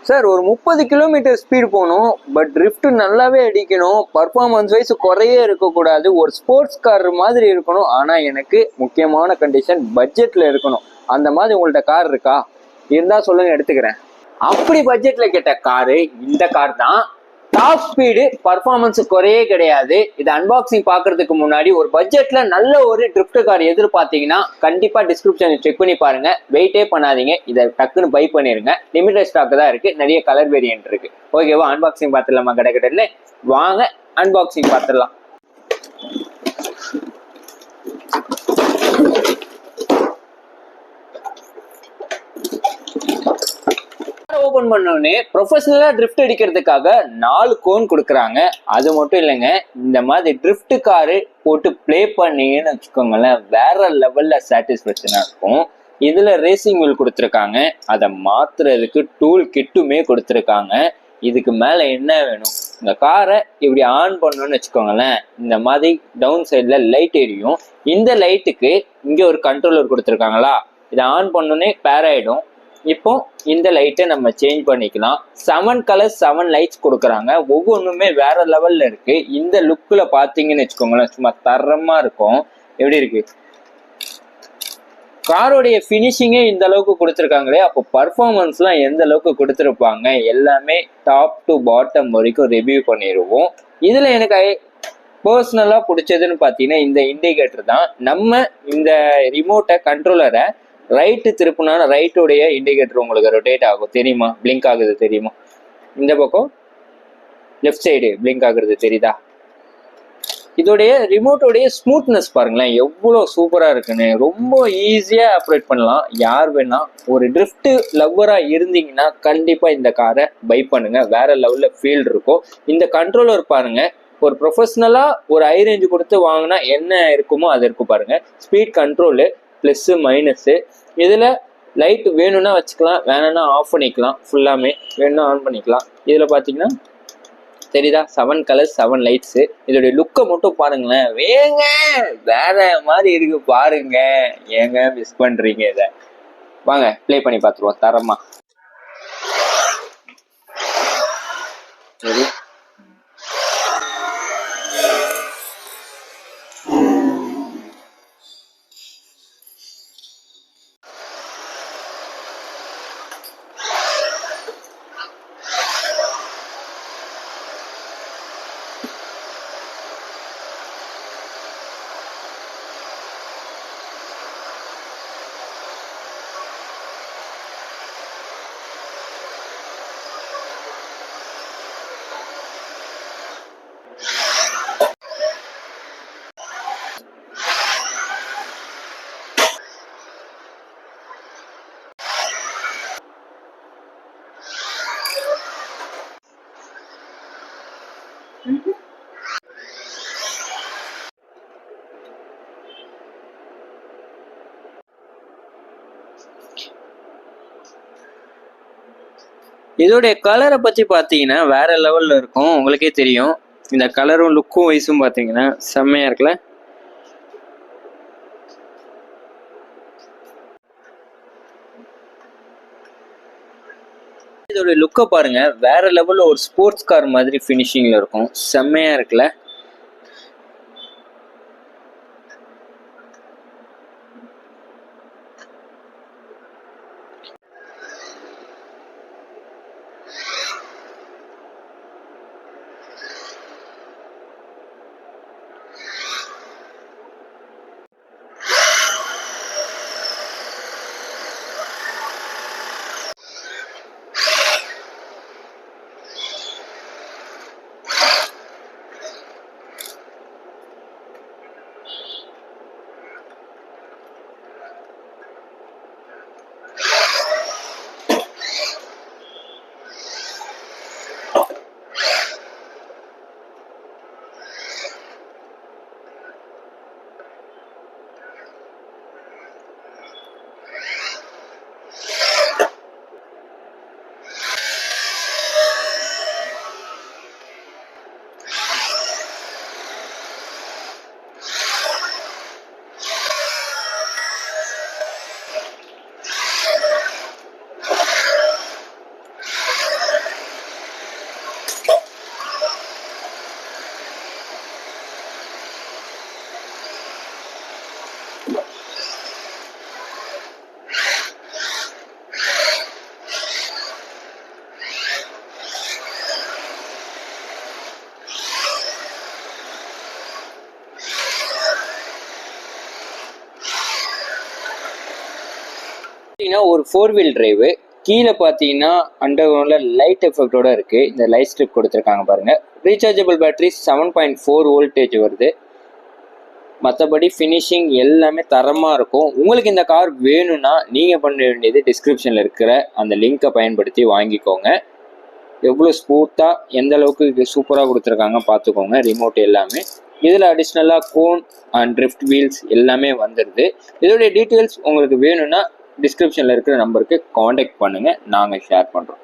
Sir ஒரு 30 kilometre speed போகணும், but drift நல்லாவே அடிக்கணும், பர்ஃபார்மன்ஸ் வைஸ் குறையே இருக்கக்கூடாது, ஒரு ஸ்போர்ட்ஸ் கார் மாதிரி இருக்கணும். ஆனால் எனக்கு முக்கியமான கண்டிஷன் பட்ஜெட்டில் இருக்கணும். அந்த மாதிரி உங்கள்கிட்ட கார் இருக்கா? இருந்தால் சொல்லுங்கள், எடுத்துக்கிறேன். அப்படி பட்ஜெட்டில் கேட்ட காரு இந்த கார் தான். டாப் ஸ்பீடு, பர்ஃபார்மன்ஸ் குறையே கிடையாது. இது அன்பாக்சிங் பார்க்கறதுக்கு முன்னாடி ஒரு பட்ஜெட்ல நல்ல ஒரு ட்ரிஃப்ட் கார் எதிர்பார்த்தீங்கன்னா கண்டிப்பா டிஸ்கிரிப்ஷன் செக் பண்ணி பாருங்க. வெயிட்டே பண்ணாதீங்க, இதை டக்குன்னு பை பண்ணிருங்க. லிமிடெட் ஸ்டாக் தான் இருக்கு, நிறைய கலர் வேரியன்ட் இருக்கு. ஓகேவா, அன்பாக்சிங் பார்த்துடலாமா? கிடைக்கிட்டே வாங்க அன்பாக்சிங் பார்த்துடலாம். ஓபன் பண்ணோடனே ப்ரொஃபஷனலா ட்ரிஃப்ட் அடிக்கிறதுக்காக 4 கோன் கொடுக்குறாங்க. அது மட்டும் இல்லைங்க, இந்த மாதிரி ட்ரிஃப்ட் காரு போட்டு பிளே பண்ணீங்கன்னு வச்சுக்கோங்களேன், வேற லெவல்ல சாட்டிஸ்பேக்ஷனா இருக்கும். இதுல ரேசிங் வீல் கொடுத்துருக்காங்க, அதை மாத்துறதுக்கு டூல் கிட்டுமே கொடுத்துருக்காங்க. இதுக்கு மேல என்ன வேணும்? இந்த காரை இப்படி ஆன் பண்ணணும்னு வச்சுக்கோங்களேன், இந்த மாதிரி டவுன் சைட்ல லைட் எரியும். இந்த லைட்டுக்கு இங்க ஒரு கண்ட்ரோலர் கொடுத்துருக்காங்களா, இதை ஆன் பண்ணோடனே பேர் ஆயிடும். இப்போ இந்த லைட்டை நம்ம சேஞ்ச் பண்ணிக்கலாம். 7 கலர்ஸ் 7 லைட்ஸ் கொடுக்குறாங்க, ஒவ்வொன்றுமே வேற லெவல்ல இருக்கு. இந்த லுக்ல பாத்தீங்கன்னு வச்சுக்கோங்களேன், சும்மா தரமா இருக்கும். எப்படி இருக்கு காரோடைய ஃபினிஷிங்கே இந்த அளவுக்கு கொடுத்துருக்காங்களே, அப்போ பர்ஃபார்மன்ஸ்லாம் எந்த அளவுக்கு கொடுத்துருப்பாங்க? எல்லாமே டாப் டு பாட்டம் வரைக்கும் ரிவ்யூ பண்ணிடுவோம். இதுல எனக்கு பர்சனலா பிடிச்சதுன்னு பார்த்தீங்கன்னா இந்த இண்டிகேட்டர் தான். நம்ம இந்த ரிமோட்டை கண்ட்ரோலரை ரைட்டு திருப்பினா ரைட்டுடைய இண்டிகேட்டர் உங்களுக்கு ரொட்டேட் ஆகும், தெரியுமா? பிளிங்க் ஆகுது தெரியுமா? இந்த பக்கம் லெஃப்ட் சைடு பிளிங்க் ஆகுறது தெரியுதா? இதோடைய ரிமோட்டோடைய ஸ்மூத்னஸ் பாருங்களேன், எவ்வளோ சூப்பராக இருக்குன்னு. ரொம்ப ஈஸியாக ஆப்ரேட் பண்ணலாம். யார் வேணா ஒரு ட்ரிஃப்ட் லவ்வராக இருந்தீங்கன்னா கண்டிப்பாக இந்த காரை பை பண்ணுங்க, வேற லெவலில் ஃபீல் இருக்கும். இந்த கண்ட்ரோலர் பாருங்க, ஒரு ப்ரொஃபஷனலாக ஒரு ஹை ரேஞ்சு கொடுத்து வாங்கினா என்ன இருக்குமோ அது இருக்கும் பாருங்க. Speed control, plus minus. இதில் லைட் வேணும்னா வச்சுக்கலாம், வேணும்னா ஆஃப் பண்ணிக்கலாம். ஃபுல்லாமே வேணும்னா ஆன் பண்ணிக்கலாம். இதில் பார்த்தீங்கன்னா தெரியுதா, 7 கலர்ஸ் 7 லைட்ஸு. இதோடைய லுக்கை மட்டும் பாருங்களேன், வேங்க வேற மாதிரி இருக்கு பாருங்க. ஏங்க மிஸ் பண்றீங்க இதை? வாங்க ப்ளே பண்ணி பார்த்துருவோம் தரமா. சரி, இதோடைய கலரை பற்றி பார்த்தீங்கன்னா வேற லெவலில் இருக்கும், உங்களுக்கே தெரியும். இந்த கலரும் லுக்கும் வைஸும் பார்த்தீங்கன்னா செம்மையாக இருக்குல்ல. இதோடைய லுக்கை பாருங்க, வேற லெவலில் ஒரு ஸ்போர்ட்ஸ் கார் மாதிரி ஃபினிஷிங்கில் இருக்கும், செம்மையாக இருக்குல்ல. பார்த்தீங்கன்னா ஒரு 4-wheel டிரைவு. கீழே பார்த்தீங்கன்னா அண்டர் கிரவுண்டில் லைட் எஃபெக்டோட இருக்குது. இந்த லைட் ஸ்ட்ரிப் கொடுத்துருக்காங்க பாருங்கள். ரீசார்ஜபிள் பேட்டரி 7.4 வோல்டேஜ் வருது. மற்றபடி ஃபினிஷிங் எல்லாமே தரமாக இருக்கும். உங்களுக்கு இந்த கார் வேணும்னா நீங்கள் பண்ண வேண்டியது டிஸ்கிரிப்ஷனில் இருக்கிற அந்த லிங்கை பயன்படுத்தி வாங்கிக்கோங்க. எவ்வளோ ஸ்மூத்தாக எந்த அளவுக்கு சூப்பராக கொடுத்துருக்காங்க பார்த்துக்கோங்க. ரிமோட் எல்லாமே இதில் அடிஷ்னலாக கோன் அண்ட் ட்ரிஃப்ட் வீல்ஸ் எல்லாமே வந்துடுது. இதோடைய டீட்டெயில்ஸ் உங்களுக்கு வேணும்னா டிஸ்கிரிப்ஷனில் இருக்கிற நம்பருக்கு காண்டாக்ட் பண்ணுங்கள், நாங்கள் ஷேர் பண்ணுறோம்.